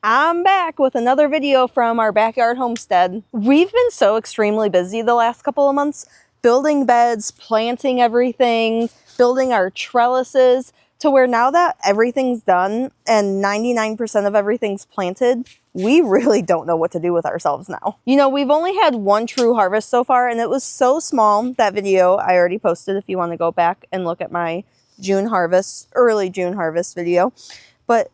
I'm back with another video from our backyard homestead. We've been so extremely busy the last couple of months, building beds, planting everything, building our trellises, to where now that everything's done and 99% of everything's planted, we really don't know what to do with ourselves now. You know, we've only had one true harvest so far, and it was so small. That video I already posted if you want to go back and look at my early June harvest video. But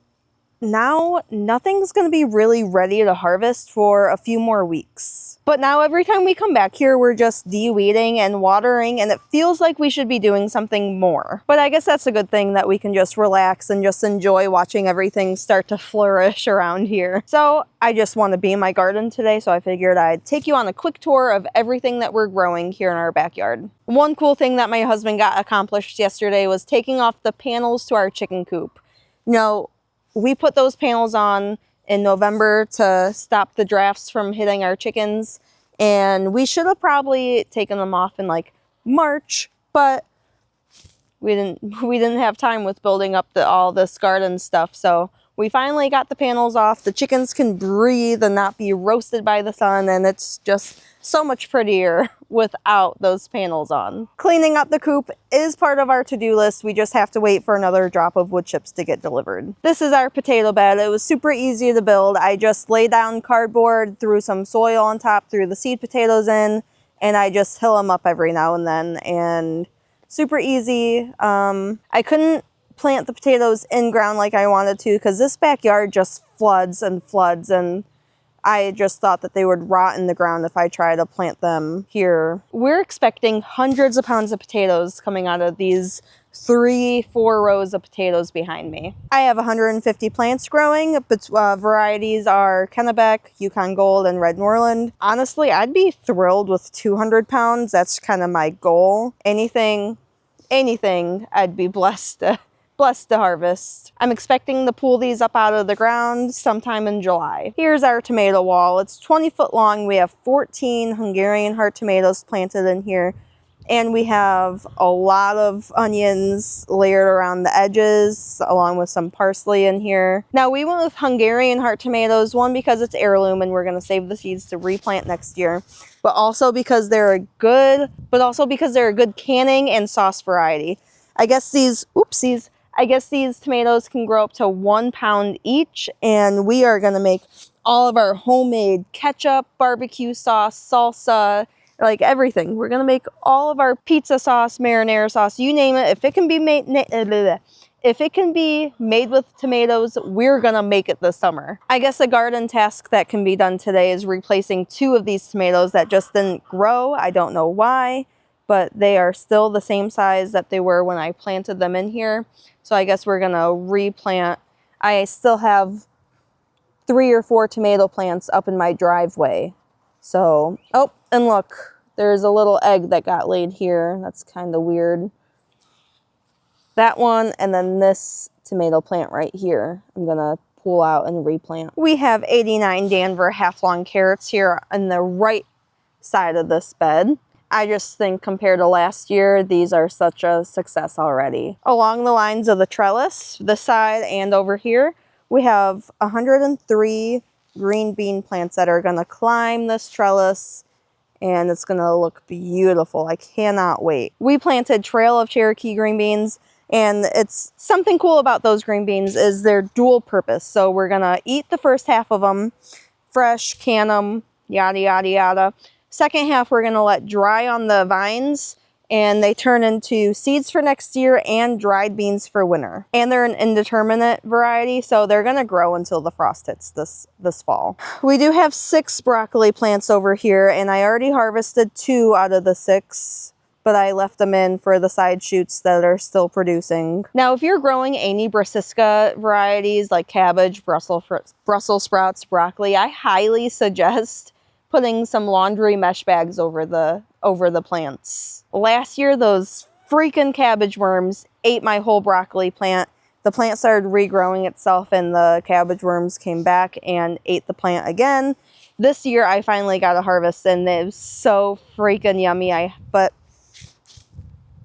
now nothing's going to be really ready to harvest for a few more weeks. But now every time we come back here, we're just de-weeding and watering, and it feels like we should be doing something more. But I guess that's a good thing, that we can just relax and just enjoy watching everything start to flourish around here. So I just want to be in my garden today, so I figured I'd take you on a quick tour of everything that we're growing here in our backyard. One cool thing that my husband got accomplished yesterday was taking off the panels to our chicken coop. You know, we put those panels on in November to stop the drafts from hitting our chickens, and we should have probably taken them off in like March, but we didn't have time with building up all this garden stuff. So we finally got the panels off. The chickens can breathe and not be roasted by the sun, and it's just so much prettier without those panels on. Cleaning up the coop is part of our to-do list. We just have to wait for another drop of wood chips to get delivered. This is our potato bed. It was super easy to build. I just laid down cardboard, threw some soil on top, threw the seed potatoes in, and I just hill them up every now and then, and super easy. I couldn't plant the potatoes in ground like I wanted to because this backyard just floods and floods, and I just thought that they would rot in the ground if I try to plant them here. We're expecting hundreds of pounds of potatoes coming out of these 3-4 rows of potatoes behind me. I have 150 plants growing, but varieties are Kennebec, Yukon Gold, and Red Norland. Honestly, I'd be thrilled with 200 pounds. That's kind of my goal. Anything I'd be blessed to harvest. I'm expecting to pull these up out of the ground sometime in July. Here's our tomato wall. It's 20 foot long. We have 14 Hungarian heart tomatoes planted in here, and we have a lot of onions layered around the edges, along with some parsley in here. Now, we went with Hungarian heart tomatoes, one because it's heirloom and we're going to save the seeds to replant next year, but also because they're a good canning and sauce variety. I guess these tomatoes can grow up to 1 pound each, and we are going to make all of our homemade ketchup, barbecue sauce, salsa, like everything. We're going to make all of our pizza sauce, marinara sauce, you name it. If it can be made with tomatoes, we're going to make it this summer. I guess a garden task that can be done today is replacing 2 of these tomatoes that just didn't grow. I don't know why, but they are still the same size that they were when I planted them in here. So I guess we're gonna replant. I still have 3 or 4 tomato plants up in my driveway. So, oh, and look, there's a little egg that got laid here. That's kind of weird. That one, and then this tomato plant right here, I'm gonna pull out and replant. We have 89 Danver half-long carrots here on the right side of this bed. I just think compared to last year, these are such a success already. Along the lines of the trellis, this side and over here, we have 103 green bean plants that are gonna climb this trellis, and it's gonna look beautiful. I cannot wait. We planted Trail of Cherokee green beans, and it's something cool about those green beans is they're dual purpose. So we're gonna eat the first half of them, fresh, can them, yada, yada, yada. Second half, we're going to let dry on the vines, and they turn into seeds for next year and dried beans for winter. And they're an indeterminate variety, so they're going to grow until the frost hits this fall. We do have 6 broccoli plants over here, and I already harvested 2 out of the 6, but I left them in for the side shoots that are still producing. Now, if you're growing any brassica varieties like cabbage, Brussels sprouts, broccoli, I highly suggest putting some laundry mesh bags over the plants. Last year, those freaking cabbage worms ate my whole broccoli plant. The plant started regrowing itself, and the cabbage worms came back and ate the plant again. This year, I finally got a harvest, and it was so freaking yummy. But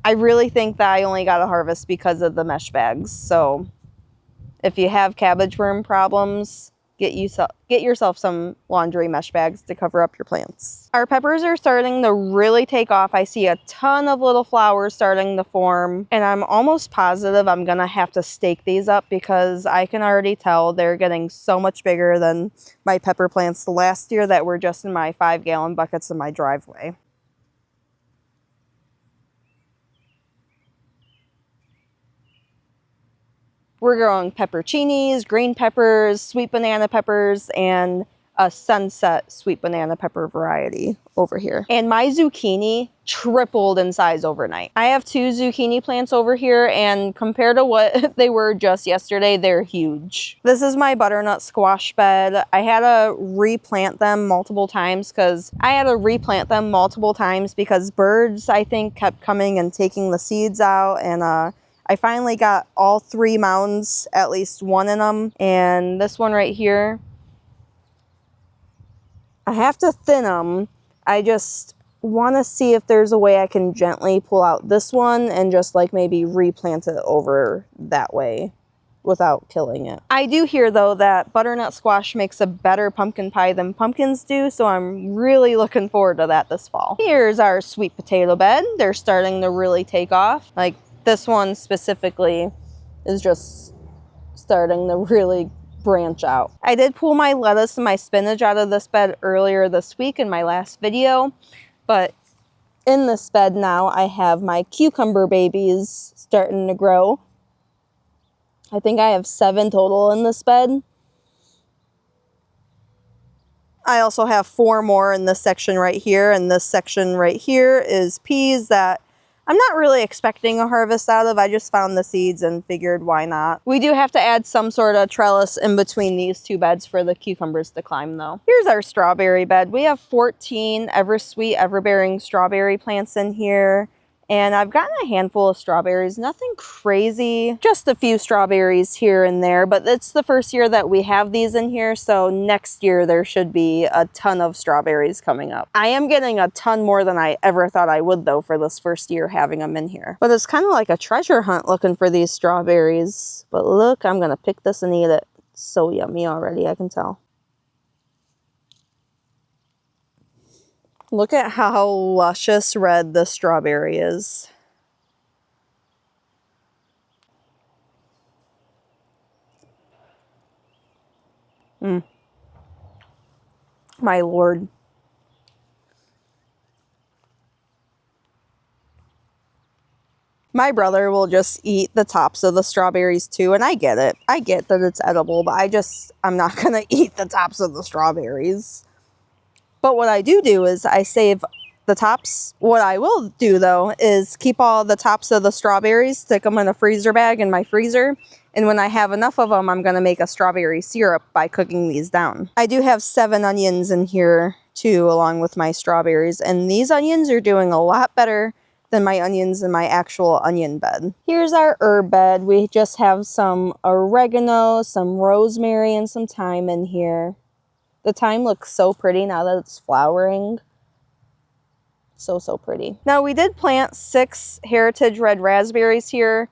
I really think that I only got a harvest because of the mesh bags. So if you have cabbage worm problems, get yourself some laundry mesh bags to cover up your plants. Our peppers are starting to really take off. I see a ton of little flowers starting to form, and I'm almost positive I'm gonna have to stake these up because I can already tell they're getting so much bigger than my pepper plants last year that were just in my 5-gallon buckets in my driveway. We're growing pepperoncinis, green peppers, sweet banana peppers, and a sunset sweet banana pepper variety over here. And my zucchini tripled in size overnight. I have 2 zucchini plants over here, and compared to what they were just yesterday, they're huge. This is my butternut squash bed. I had to replant them multiple times because birds, I think, kept coming and taking the seeds out, and I finally got all 3 mounds, at least one in them. And this one right here, I have to thin them. I just want to see if there's a way I can gently pull out this one and just like maybe replant it over that way without killing it. I do hear though that butternut squash makes a better pumpkin pie than pumpkins do, so I'm really looking forward to that this fall. Here's our sweet potato bed. They're starting to really take off. Like, this one specifically is just starting to really branch out. I did pull my lettuce and my spinach out of this bed earlier this week in my last video, but in this bed now I have my cucumber babies starting to grow. I think I have 7 total in this bed. I also have 4 more in this section right here, and this section right here is peas that I'm not really expecting a harvest out of. I just found the seeds and figured why not. We do have to add some sort of trellis in between these 2 beds for the cucumbers to climb though. Here's our strawberry bed. We have 14 ever-sweet, ever-bearing strawberry plants in here. And I've gotten a handful of strawberries, nothing crazy, just a few strawberries here and there, but it's the first year that we have these in here, so next year there should be a ton of strawberries coming up. I am getting a ton more than I ever thought I would though for this first year having them in here. But it's kind of like a treasure hunt looking for these strawberries. But look, I'm gonna pick this and eat it. It's so yummy already, I can tell. Look at how luscious red the strawberry is. My Lord. My brother will just eat the tops of the strawberries too, and I get it. I get that it's edible, but I'm not gonna eat the tops of the strawberries. But what I do is I save the tops. What I will do though is keep all the tops of the strawberries, stick them in a freezer bag in my freezer, and when I have enough of them, I'm gonna make a strawberry syrup by cooking these down. I do have 7 onions in here too, along with my strawberries, and these onions are doing a lot better than my onions in my actual onion bed. Here's our herb bed. We just have some oregano, some rosemary, and some thyme in here. The thyme looks so pretty now that it's flowering. So pretty. Now we did plant 6 heritage red raspberries here.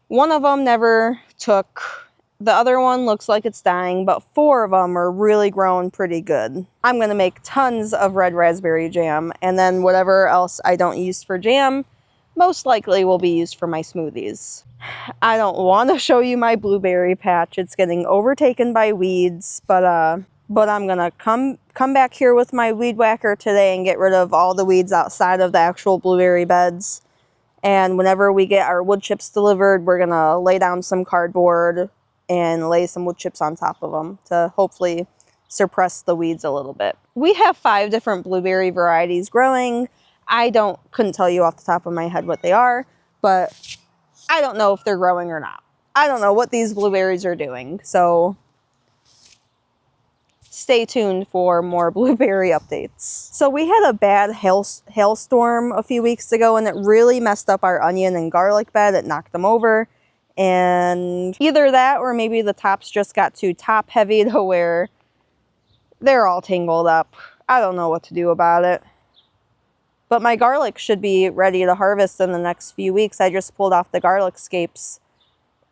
One of them never took. The other one looks like it's dying, but 4 of them are really growing pretty good. I'm gonna make tons of red raspberry jam, and then whatever else I don't use for jam, most likely will be used for my smoothies. I don't want to show you my blueberry patch. It's getting overtaken by weeds, but I'm gonna come back here with my weed whacker today and get rid of all the weeds outside of the actual blueberry beds. And whenever we get our wood chips delivered, we're gonna lay down some cardboard and lay some wood chips on top of them to hopefully suppress the weeds a little bit. We have 5 different blueberry varieties growing. I couldn't tell you off the top of my head what they are, but I don't know if they're growing or not. I don't know what these blueberries are doing, so stay tuned for more blueberry updates. So we had a bad hailstorm a few weeks ago, and it really messed up our onion and garlic bed. It knocked them over, and either that or maybe the tops just got too top heavy to where they're all tangled up. I don't know what to do about it. But my garlic should be ready to harvest in the next few weeks. I just pulled off the garlic scapes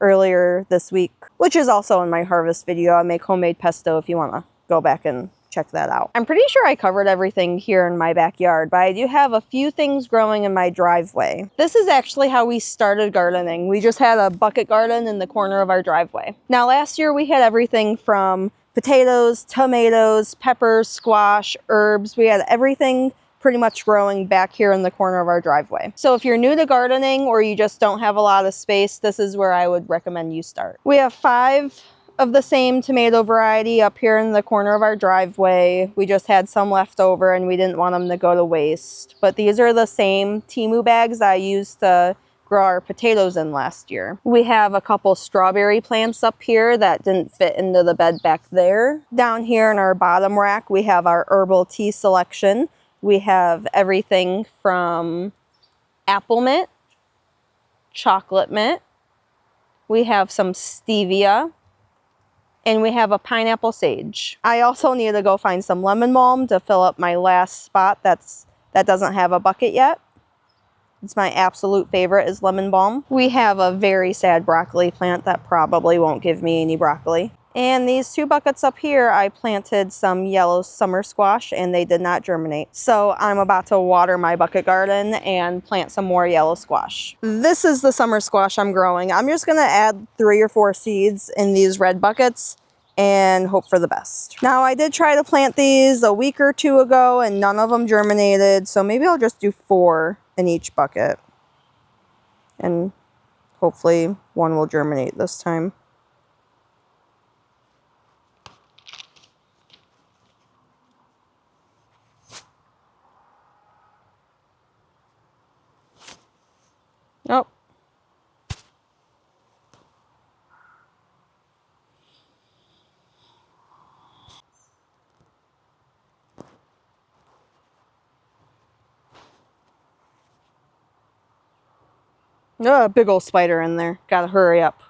earlier this week, which is also in my harvest video. I make homemade pesto if you want to go back and check that out. I'm pretty sure I covered everything here in my backyard, but I do have a few things growing in my driveway. This is actually how we started gardening. We just had a bucket garden in the corner of our driveway. Now last year we had everything from potatoes, tomatoes, peppers, squash, herbs. We had everything pretty much growing back here in the corner of our driveway. So if you're new to gardening or you just don't have a lot of space, this is where I would recommend you start. We have 5 of the same tomato variety up here in the corner of our driveway. We just had some left over and we didn't want them to go to waste. But these are the same Temu bags I used to grow our potatoes in last year. We have a couple strawberry plants up here that didn't fit into the bed back there. Down here in our bottom rack, we have our herbal tea selection. We have everything from apple mint, chocolate mint, we have some stevia, and we have a pineapple sage. I also need to go find some lemon balm to fill up my last spot that doesn't have a bucket yet. It's my absolute favorite is lemon balm. We have a very sad broccoli plant that probably won't give me any broccoli. And these 2 buckets up here, I planted some yellow summer squash and they did not germinate. So I'm about to water my bucket garden and plant some more yellow squash. This is the summer squash I'm growing. I'm just gonna add 3 or 4 seeds in these red buckets and hope for the best. Now I did try to plant these a week or 2 ago and none of them germinated. So maybe I'll just do 4 in each bucket. And hopefully one will germinate this time. Oh. Oh, big old spider in there. Gotta hurry up.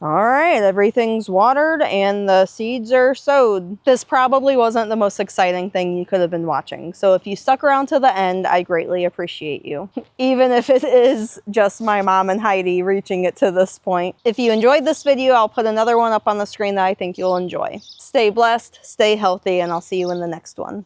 All right, everything's watered and the seeds are sowed. This probably wasn't the most exciting thing you could have been watching. So if you stuck around to the end, I greatly appreciate you. Even if it is just my mom and Heidi reaching it to this point. If you enjoyed this video, I'll put another one up on the screen that I think you'll enjoy. Stay blessed, stay healthy, and I'll see you in the next one.